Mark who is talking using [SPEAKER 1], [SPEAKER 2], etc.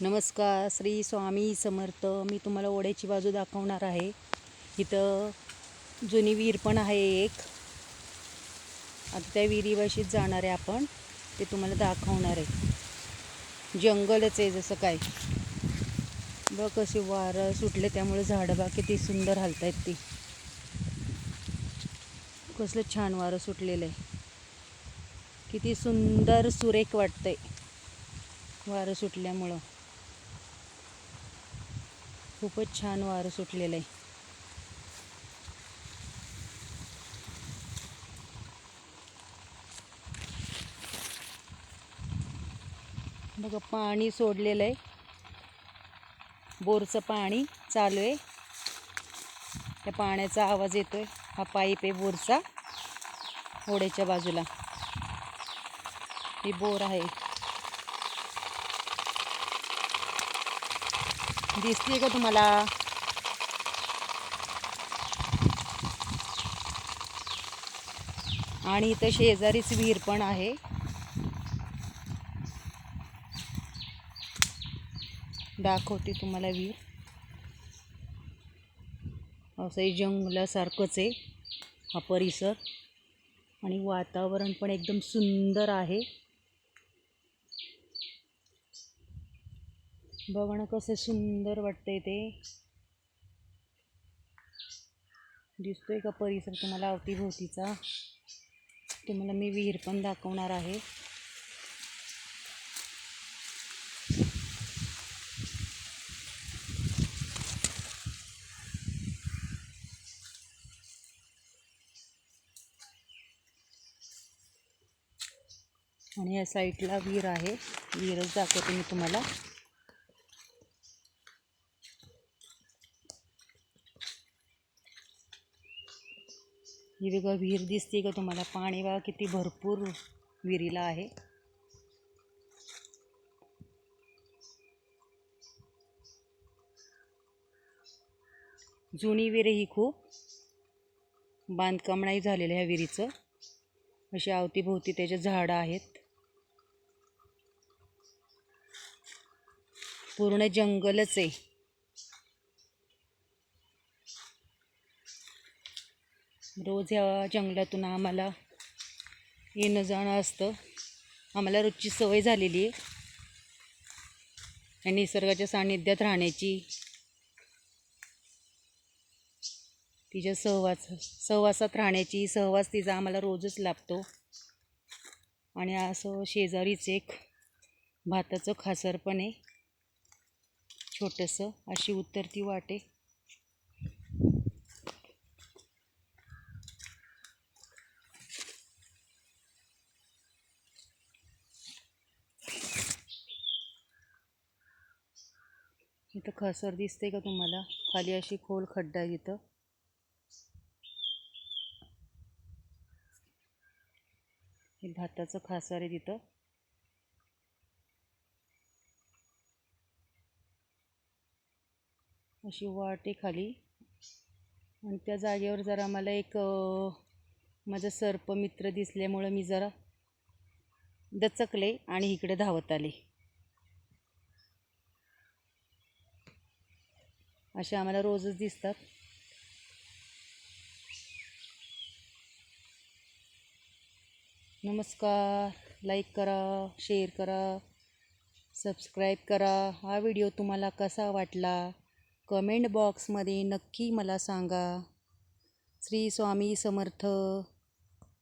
[SPEAKER 1] नमस्कार. श्री स्वामी समर्थ. मी तुम्हाला ओढ्याची बाजू दाखवणार आहे. इथं जुनी विहीर पण आहे एक. आता त्या विहिरीपाशीच जाणार आहे आपण. ते तुम्हाला दाखवणार आहे. जंगलच आहे जसं काय. बघ कसे वारं सुटले, त्यामुळे झाडं बा किती सुंदर हलतायत ती. कसलं छान वारं सुटलेलं आहे. किती सुंदर सुरेख वाटतंय वारं सुटल्यामुळं. खूपच छान वारं सुटलेलं आहे. बघा पाणी सोडलेलं आहे. बोरचं पाणी चालू आहे. त्या पाण्याचा आवाज येतोय. हा पाईप आहे बोरचा. ओढ्याच्या बाजूला ही बोर आहे. दिसते का तुम्हाला? आणि इथं शेजारीच विहीर पण आहे. दाखवते तुम्हाला विहीर. असंही जंगलासारखंच आहे हा परिसर. आणि वातावरण पण एकदम सुंदर आहे. बघणं कसं सुंदर वाटतंय ते. दिसतोय का परिसर तुम्हाला अवतीभोवतीचा? तुम्हाला मी विहीर पण दाखवणार आहे. आणि या साईडला विहीर आहे. विहीरच दाखवते मी तुम्हाला. ही बघा विहीर दिसते का तुम्हाला? पाणी बघा किती भरपूर विहिरीला आहे. जुनी विहीर ही खूप. बांधकाम नाही झालेलं ह्या विहिरीचं. अशी अवतीभोवती त्याचे झाडं आहेत. पूर्ण जंगलच आहे. रोज या जंगलातून आम्हाला येणं जाणं असतं. आम्हाला रोजची सवय झालेली आहे या निसर्गाच्या सानिध्यात राहण्याची. तिच्या सहवासात राहण्याची सहवास तिचा आम्हाला रोजच लाभतो. आणि असं शेजारीच एक भाताचं खासर पण आहे छोटंसं. अशी उतरती वाटे. इथं खासर दिसते का तुम्हाला? खाली अशी खोल खड्डा आहे इथं. हे भाताचं खासर आहे तिथं. अशी वाटे खाली. आणि त्या जागेवर जरा मला एक माझा सर्पमित्र दिसल्यामुळं मी जरा दचकले आणि इकडे धावत आले. असे आम्हाला रोजच दिसतात. नमस्कार. लाईक करा, शेअर करा, सबस्क्राईब करा. हा व्हिडिओ तुम्हाला कसा वाटला कमेंट बॉक्समध्ये नक्की मला सांगा. श्री स्वामी समर्थ.